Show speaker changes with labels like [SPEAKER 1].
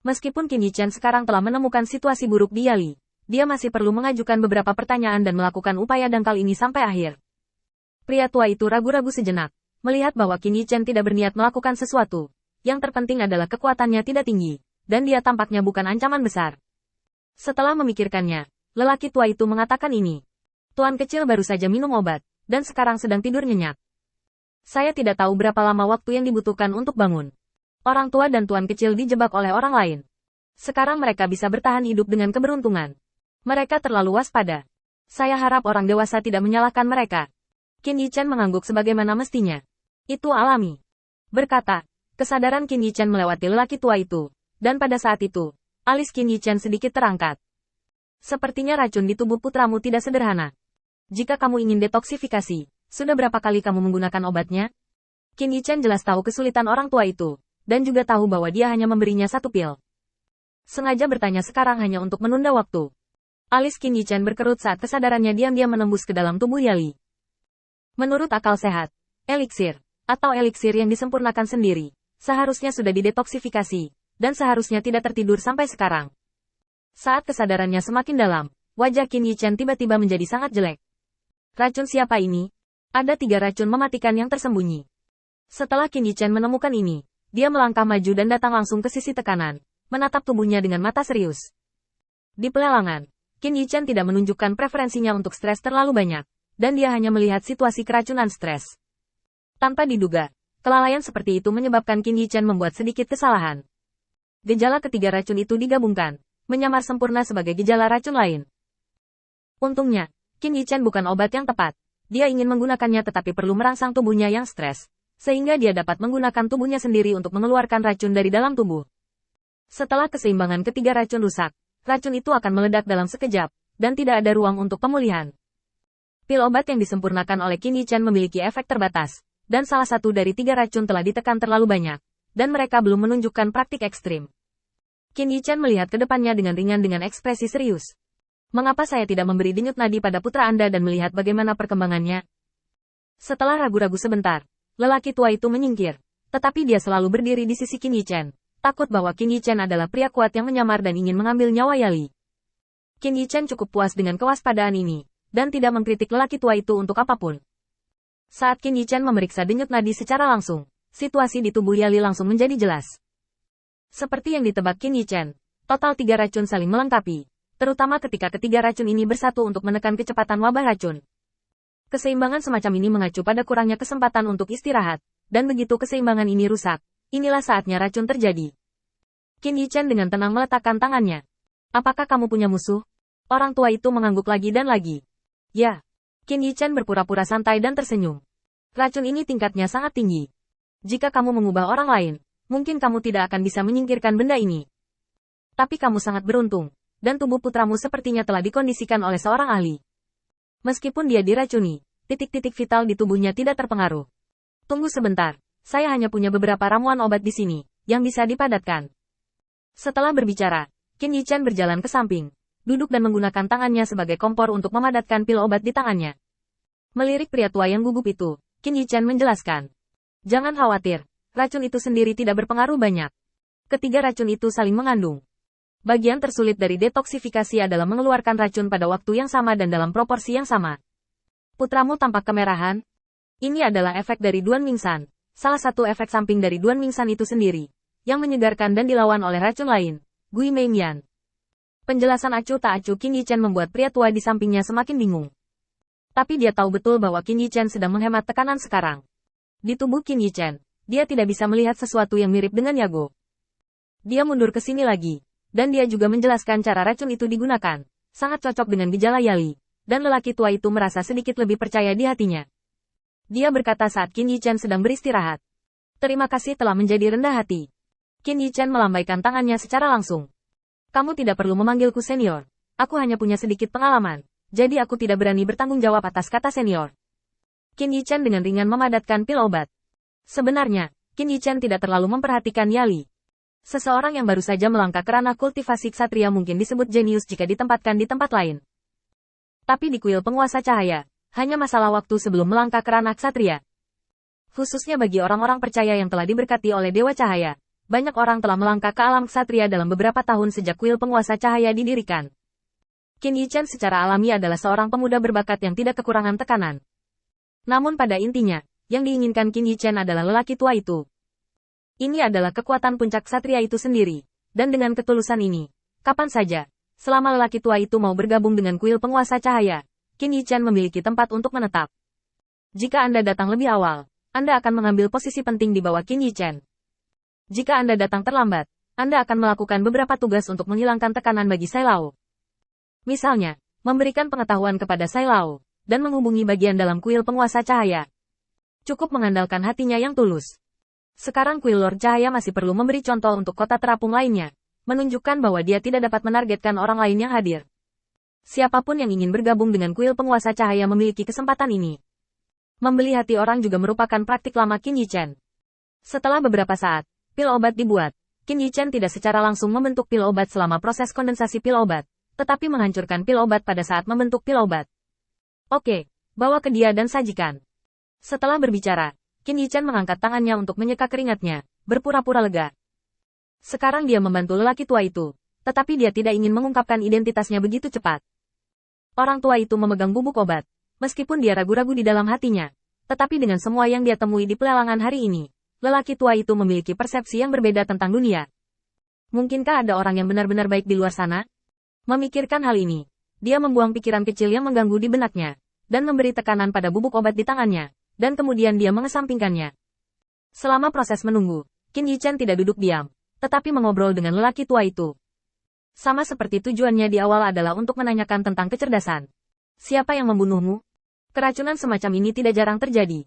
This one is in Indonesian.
[SPEAKER 1] Meskipun Qin Yichen sekarang telah menemukan situasi buruk di Yali, dia masih perlu mengajukan beberapa pertanyaan dan melakukan upaya dangkal ini sampai akhir. Pria tua itu ragu-ragu sejenak, melihat bahwa Qin Yichen tidak berniat melakukan sesuatu. Yang terpenting adalah kekuatannya tidak tinggi, dan dia tampaknya bukan ancaman besar. Setelah memikirkannya, lelaki tua itu mengatakan ini. Tuan kecil baru saja minum obat, dan sekarang sedang tidur nyenyak. Saya tidak tahu berapa lama waktu yang dibutuhkan untuk bangun. Orang tua dan tuan kecil dijebak oleh orang lain. Sekarang mereka bisa bertahan hidup dengan keberuntungan. Mereka terlalu waspada. Saya harap orang dewasa tidak menyalahkan mereka. Qin Yichen mengangguk sebagaimana mestinya. Itu alami. Berkata, kesadaran Qin Yichen melewati lelaki tua itu. Dan pada saat itu, alis Qin Yichen sedikit terangkat. Sepertinya racun di tubuh putramu tidak sederhana. Jika kamu ingin detoksifikasi, sudah berapa kali kamu menggunakan obatnya? Qin Yichen jelas tahu kesulitan orang tua itu, dan juga tahu bahwa dia hanya memberinya satu pil. Sengaja bertanya sekarang hanya untuk menunda waktu. Alis Qin Yichen berkerut saat kesadarannya diam-diam menembus ke dalam tubuh Yali. Menurut akal sehat, eliksir, atau eliksir yang disempurnakan sendiri, seharusnya sudah didetoksifikasi, dan seharusnya tidak tertidur sampai sekarang. Saat kesadarannya semakin dalam, wajah Qin Yichen tiba-tiba menjadi sangat jelek. Racun siapa ini? Ada 3 racun mematikan yang tersembunyi. Setelah Qin Yichen menemukan ini, dia melangkah maju dan datang langsung ke sisi tekanan, menatap tubuhnya dengan mata serius. Di pelelangan, Qin Yichen tidak menunjukkan preferensinya untuk stres terlalu banyak, dan dia hanya melihat situasi keracunan stres. Tanpa diduga, kelalaian seperti itu menyebabkan Qin Yichen membuat sedikit kesalahan. Gejala ketiga racun itu digabungkan, menyamar sempurna sebagai gejala racun lain. Untungnya, Qin Yichen bukan obat yang tepat. Dia ingin menggunakannya tetapi perlu merangsang tubuhnya yang stres, sehingga dia dapat menggunakan tubuhnya sendiri untuk mengeluarkan racun dari dalam tubuh. Setelah keseimbangan ketiga racun rusak, racun itu akan meledak dalam sekejap, dan tidak ada ruang untuk pemulihan. Pil obat yang disempurnakan oleh Qin Yichen memiliki efek terbatas, dan salah satu dari 3 racun telah ditekan terlalu banyak, dan mereka belum menunjukkan praktik ekstrim. Qin Yichen melihat ke depannya dengan ringan dengan ekspresi serius. Mengapa saya tidak memberi denyut nadi pada putra Anda dan melihat bagaimana perkembangannya? Setelah ragu-ragu sebentar, lelaki tua itu menyingkir, tetapi dia selalu berdiri di sisi Qin Yichen, takut bahwa Qin Yichen adalah pria kuat yang menyamar dan ingin mengambil nyawa Yali. Qin Yichen cukup puas dengan kewaspadaan ini, dan tidak mengkritik lelaki tua itu untuk apapun. Saat Qin Yichen memeriksa denyut nadi secara langsung, situasi di tubuh Yali langsung menjadi jelas. Seperti yang ditebak Qin Yichen, total 3 racun saling melengkapi, terutama ketika ketiga racun ini bersatu untuk menekan kecepatan wabah racun. Keseimbangan semacam ini mengacu pada kurangnya kesempatan untuk istirahat, dan begitu keseimbangan ini rusak, inilah saatnya racun terjadi. Qin Yichen dengan tenang meletakkan tangannya. Apakah kamu punya musuh? Orang tua itu mengangguk lagi dan lagi. Ya. Qin Yichen berpura-pura santai dan tersenyum. Racun ini tingkatnya sangat tinggi. Jika kamu mengubah orang lain, mungkin kamu tidak akan bisa menyingkirkan benda ini. Tapi kamu sangat beruntung, dan tubuh putramu sepertinya telah dikondisikan oleh seorang ahli. Meskipun dia diracuni, titik-titik vital di tubuhnya tidak terpengaruh. Tunggu sebentar, saya hanya punya beberapa ramuan obat di sini, yang bisa dipadatkan. Setelah berbicara, Qin Yichen berjalan ke samping, duduk dan menggunakan tangannya sebagai kompor untuk memadatkan pil obat di tangannya. Melirik pria tua yang gugup itu, Qin Yichen menjelaskan. Jangan khawatir, racun itu sendiri tidak berpengaruh banyak. Ketiga racun itu saling mengandung. Bagian tersulit dari detoksifikasi adalah mengeluarkan racun pada waktu yang sama dan dalam proporsi yang sama. Putramu tampak kemerahan. Ini adalah efek dari Duan Mingsan, salah satu efek samping dari Duan Mingsan itu sendiri, yang menyegarkan dan dilawan oleh racun lain, Gui Meimian. Penjelasan acuh tak acuh Qin Yichen membuat pria tua di sampingnya semakin bingung. Tapi dia tahu betul bahwa Qin Yichen sedang menghemat tekanan sekarang. Di tubuh Qin Yichen, dia tidak bisa melihat sesuatu yang mirip dengan Yago. Dia mundur ke sini lagi. Dan dia juga menjelaskan cara racun itu digunakan, sangat cocok dengan gejala Yali, dan lelaki tua itu merasa sedikit lebih percaya di hatinya. Dia berkata saat Qin Yichen sedang beristirahat. Terima kasih telah menjadi rendah hati. Qin Yichen melambaikan tangannya secara langsung. Kamu tidak perlu memanggilku senior. Aku hanya punya sedikit pengalaman, jadi aku tidak berani bertanggung jawab atas kata senior. Qin Yichen dengan ringan memadatkan pil obat. Sebenarnya, Qin Yichen tidak terlalu memperhatikan Yali. Seseorang yang baru saja melangkah ke ranah kultivasi ksatria mungkin disebut jenius jika ditempatkan di tempat lain. Tapi di kuil penguasa cahaya, hanya masalah waktu sebelum melangkah ke ranah ksatria. Khususnya bagi orang-orang percaya yang telah diberkati oleh Dewa Cahaya, banyak orang telah melangkah ke alam ksatria dalam beberapa tahun sejak kuil penguasa cahaya didirikan. Qin Yichen secara alami adalah seorang pemuda berbakat yang tidak kekurangan tekanan. Namun pada intinya, yang diinginkan Qin Yichen adalah lelaki tua itu. Ini adalah kekuatan puncak ksatria itu sendiri, dan dengan ketulusan ini, kapan saja, selama lelaki tua itu mau bergabung dengan kuil penguasa cahaya, Qin Yichen memiliki tempat untuk menetap. Jika Anda datang lebih awal, Anda akan mengambil posisi penting di bawah Qin Yichen. Jika Anda datang terlambat, Anda akan melakukan beberapa tugas untuk menghilangkan tekanan bagi Sai Lao. Misalnya, memberikan pengetahuan kepada Sai Lao, dan menghubungi bagian dalam kuil penguasa cahaya. Cukup mengandalkan hatinya yang tulus. Sekarang kuil Lord Cahaya masih perlu memberi contoh untuk kota terapung lainnya, menunjukkan bahwa dia tidak dapat menargetkan orang lain yang hadir. Siapapun yang ingin bergabung dengan kuil penguasa cahaya memiliki kesempatan ini. Membeli hati orang juga merupakan praktik lama Qin Yichen. Setelah beberapa saat, pil obat dibuat. Qin Yichen tidak secara langsung membentuk pil obat selama proses kondensasi pil obat, tetapi menghancurkan pil obat pada saat membentuk pil obat. Oke, bawa ke dia dan sajikan. Setelah berbicara, Qin Yichen mengangkat tangannya untuk menyeka keringatnya, berpura-pura lega. Sekarang dia membantu lelaki tua itu, tetapi dia tidak ingin mengungkapkan identitasnya begitu cepat. Orang tua itu memegang bubuk obat, meskipun dia ragu-ragu di dalam hatinya, tetapi dengan semua yang dia temui di pelelangan hari ini, lelaki tua itu memiliki persepsi yang berbeda tentang dunia. Mungkinkah ada orang yang benar-benar baik di luar sana? Memikirkan hal ini, dia membuang pikiran kecil yang mengganggu di benaknya, dan memberi tekanan pada bubuk obat di tangannya, dan kemudian dia mengesampingkannya. Selama proses menunggu, Qin Yichen tidak duduk diam, tetapi mengobrol dengan lelaki tua itu. Sama seperti tujuannya di awal adalah untuk menanyakan tentang kecerdasan. Siapa yang membunuhmu? Keracunan semacam ini tidak jarang terjadi,